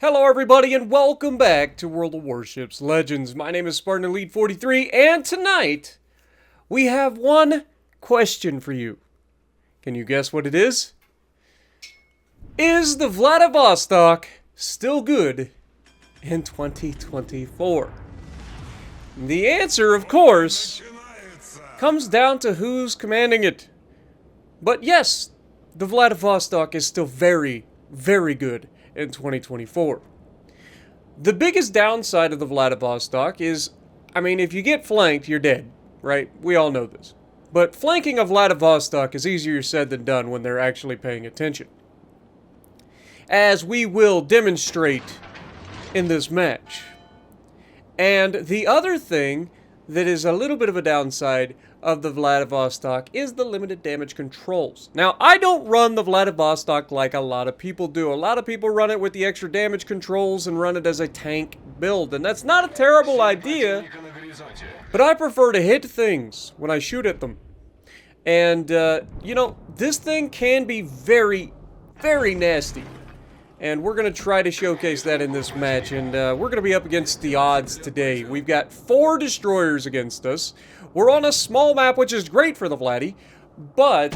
Hello everybody and welcome back to World of Warships Legends. My name is Spartan Elite 43 and tonight we have one question for you. Can you guess what it is? Is the Vladivostok still good in 2024? The answer, of course, comes down to who's commanding it. But yes, the Vladivostok is still very, very good in 2024. The biggest downside of the Vladivostok is, if you get flanked, you're dead, right? We all know this. But flanking a Vladivostok is easier said than done when they're actually paying attention, as we will demonstrate in this match. And the other thing that is a little bit of a downside of the Vladivostok is the limited damage controls. Now, I don't run the Vladivostok like a lot of people do. A lot of people run it with the extra damage controls and run it as a tank build, and that's not a terrible idea, but I prefer to hit things when I shoot at them. And, this thing can be very, very nasty. And we're going to try to showcase that in this match, and we're going to be up against the odds today. We've got 4 destroyers against us. We're on a small map, which is great for the Vladdy, but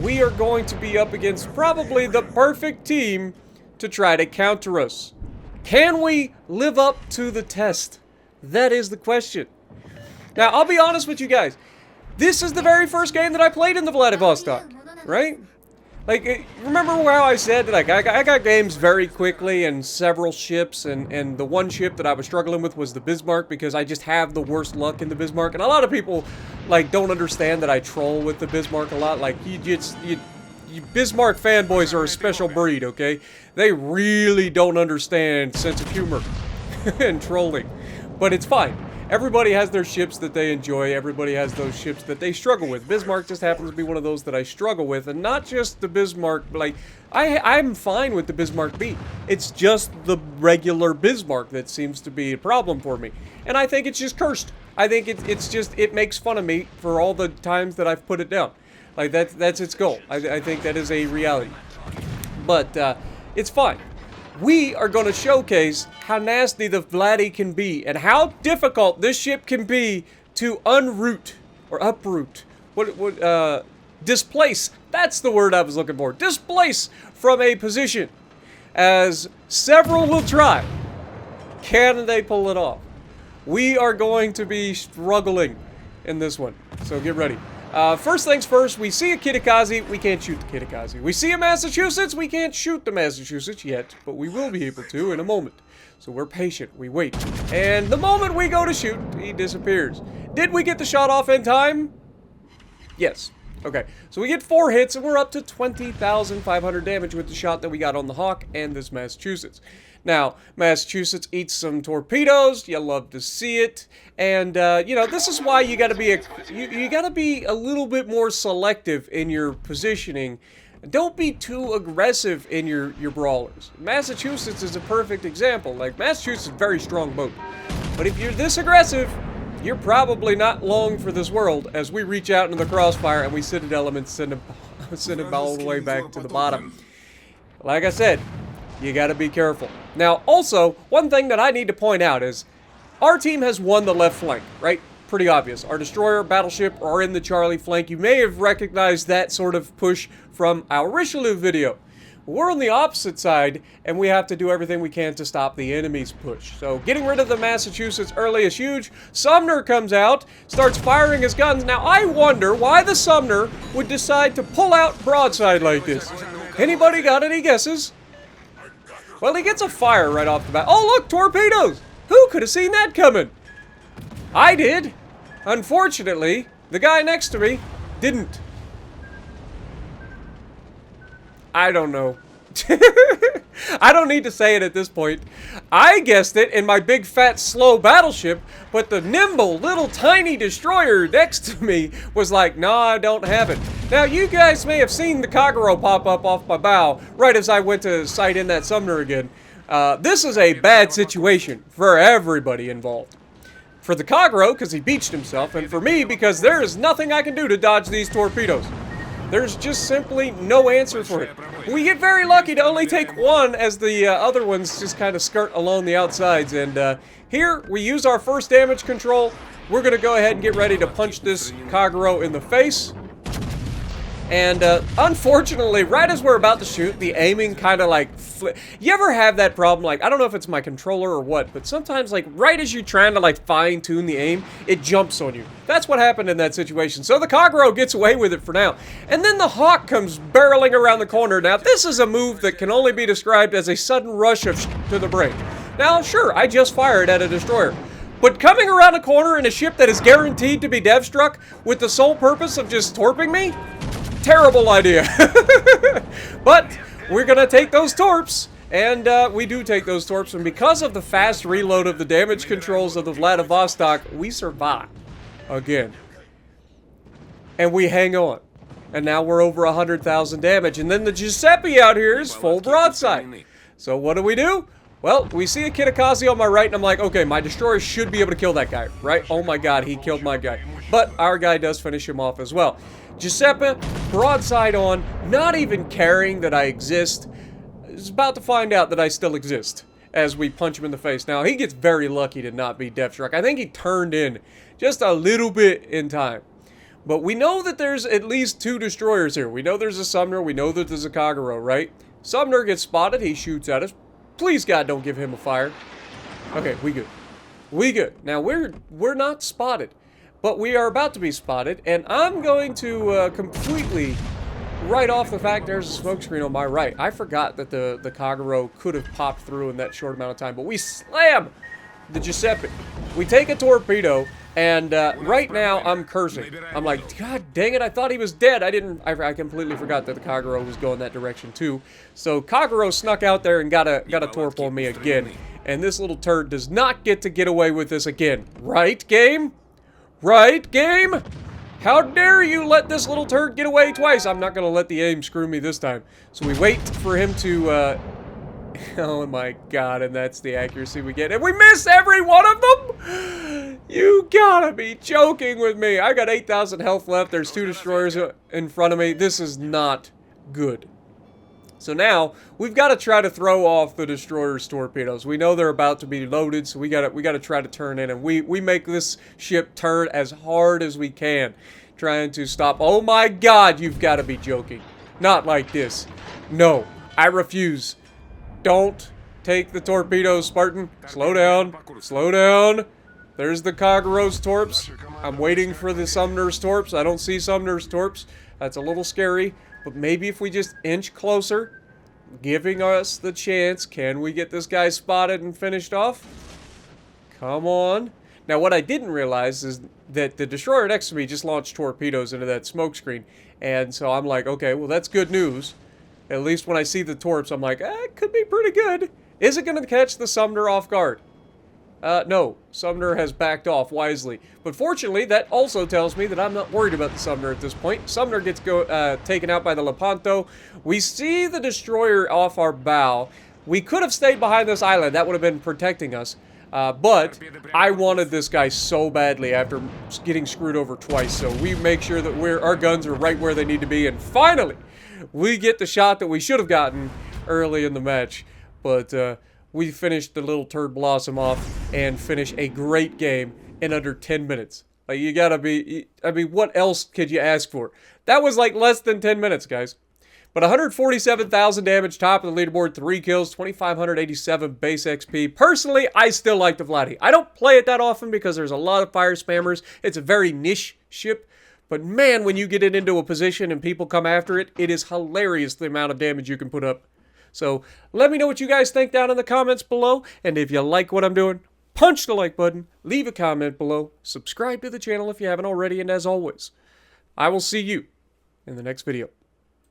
we are going to be up against probably the perfect team to try to counter us. Can we live up to the test? That is the question. Now, I'll be honest with you guys. This is the very first game that I played in the Vladivostok, right? Remember how I said that I got games very quickly and several ships, and the one ship that I was struggling with was the Bismarck because I just have the worst luck in the Bismarck. And a lot of people, don't understand that I troll with the Bismarck a lot. You Bismarck fanboys are a special breed, okay? They really don't understand sense of humor and trolling. But it's fine. Everybody has their ships that they enjoy. Everybody has those ships that they struggle with. Bismarck just happens to be one of those that I struggle with. And not just the Bismarck, I'm fine with the Bismarck B. It's just the regular Bismarck that seems to be a problem for me. And I think it's just cursed. I think it makes fun of me for all the times that I've put it down. That's its goal. I think that is a reality. But, it's fine. We are going to showcase how nasty the Vladdy can be and how difficult this ship can be to unroot or uproot. Displace. That's the word I was looking for. Displace from a position, as several will try. Can they pull it off? We are going to be struggling in this one, so get ready. First things first, we see a Kitakazi, we can't shoot the Kitakazi. We see a Massachusetts, we can't shoot the Massachusetts yet, but we will be able to in a moment. So we're patient, we wait. And the moment we go to shoot, he disappears. Did we get the shot off in time? Yes. Okay, so we get 4 hits and we're up to 20,500 damage with the shot that we got on the Hawk and this Massachusetts. Now, Massachusetts eats some torpedoes. You love to see it, and this is why you got to be you got to be a little bit more selective in your positioning. Don't be too aggressive in your brawlers. Massachusetts is a perfect example. Massachusetts is a very strong boat, but if you're this aggressive, you're probably not long for this world. As we reach out into the crossfire and we Citadel them and send them all the way back to the bottom. Like I said, you gotta be careful. Now, also, one thing that I need to point out is our team has won the left flank, right? Pretty obvious. Our destroyer, battleship are in the Charlie flank. You may have recognized that sort of push from our Richelieu video. We're on the opposite side, and we have to do everything we can to stop the enemy's push. So, getting rid of the Massachusetts early is huge. Sumner comes out, starts firing his guns. Now, I wonder why the Sumner would decide to pull out broadside like this. Anybody got any guesses? Well, he gets a fire right off the bat. Oh, look, torpedoes! Who could have seen that coming? I did. Unfortunately, the guy next to me didn't. I don't know. I don't need to say it at this point. I guessed it in my big, fat, slow battleship, but the nimble, little, tiny destroyer next to me was like, nah, I don't have it. Now, you guys may have seen the Kagero pop up off my bow right as I went to sight in that Sumner again. This is a bad situation for everybody involved. For the Kagero, because he beached himself, and for me, because there is nothing I can do to dodge these torpedoes. There's just simply no answer for it. We get very lucky to only take one as the other ones just kind of skirt along the outsides. And here, we use our first damage control. We're going to go ahead and get ready to punch this Kagero in the face. And unfortunately, right as we're about to shoot, the aiming kind of like flip. You ever have that problem? Like, I don't know if it's my controller or what, but sometimes like right as you're trying to like fine tune the aim, it jumps on you. That's what happened in that situation. So the Kagero gets away with it for now. And then the Hawk comes barreling around the corner. Now, this is a move that can only be described as a sudden rush of to the brain. Now, sure, I just fired at a destroyer. But coming around a corner in a ship that is guaranteed to be dev-struck with the sole purpose of just torping me? Terrible idea. But we're gonna take those torps, and we do take those torps, and because of the fast reload of the damage controls of the Vladivostok, we survive again. And we hang on. And now we're over 100,000 damage. And then the Giuseppe out here is full broadside. So what do? Well, we see a Kitakaze on my right, and I'm like, okay, my destroyer should be able to kill that guy, right? Oh my god, he killed my guy. But our guy does finish him off as well. Giuseppe, broadside on, not even caring that I exist, is about to find out that I still exist as we punch him in the face. Now, he gets very lucky to not be dev-struck. I think he turned in just a little bit in time. But we know that there's at least 2 destroyers here. We know there's a Sumner, we know that there's a Kagero, right? Sumner gets spotted, he shoots at us. Please, God, don't give him a fire. Okay, we good. We good. Now, we're not spotted. But we are about to be spotted, and I'm going to completely write off the fact there's a smoke screen on my right. I forgot that the Kagero could have popped through in that short amount of time, but we slam the Giuseppe. We take a torpedo, and right now I'm cursing. I'm like, God dang it, I thought he was dead. I completely forgot that the Kagero was going that direction too. So Kagero snuck out there and got a torp on me again, and this little turd does not get away with this again. Right, game? Right, game? How dare you let this little turd get away twice? I'm not going to let the aim screw me this time. So we wait for him to, oh my god, and that's the accuracy we get. And we miss every one of them? You gotta be joking with me. I got 8,000 health left. There's 2 destroyers in front of me. This is not good. So now, we've got to try to throw off the destroyer's torpedoes. We know they're about to be loaded, so we got to try to turn in, and we make this ship turn as hard as we can, trying to stop. Oh my god, you've got to be joking. Not like this. No, I refuse. Don't take the torpedoes, Spartan. Slow down. Slow down. There's the Kagero's torps. I'm waiting for the Sumner's torps. I don't see Sumner's torps. That's a little scary. But maybe if we just inch closer, giving us the chance, can we get this guy spotted and finished off? Come on. Now, what I didn't realize is that the destroyer next to me just launched torpedoes into that smoke screen. And so I'm like, okay, well, that's good news. At least when I see the torps, I'm like, it could be pretty good. Is it going to catch the Sumner off guard? No, Sumner has backed off wisely. But fortunately, that also tells me that I'm not worried about the Sumner at this point. Sumner gets taken out by the Lepanto. We see the destroyer off our bow. We could have stayed behind this island. That would have been protecting us. But I wanted this guy so badly after getting screwed over twice. So we make sure that our guns are right where they need to be. And finally, we get the shot that we should have gotten early in the match. But we finished the little turd blossom off and finish a great game in under 10 minutes. Like, you gotta be, I mean, what else could you ask for? That was like less than 10 minutes, guys. But 147,000 damage, top of the leaderboard, 3 kills, 2,587 base XP. Personally, I still like the Vladdy. I don't play it that often because there's a lot of fire spammers. It's a very niche ship. But man, when you get it into a position and people come after it, it is hilarious the amount of damage you can put up. So let me know what you guys think down in the comments below. And if you like what I'm doing, punch the like button, leave a comment below, subscribe to the channel if you haven't already, and as always, I will see you in the next video.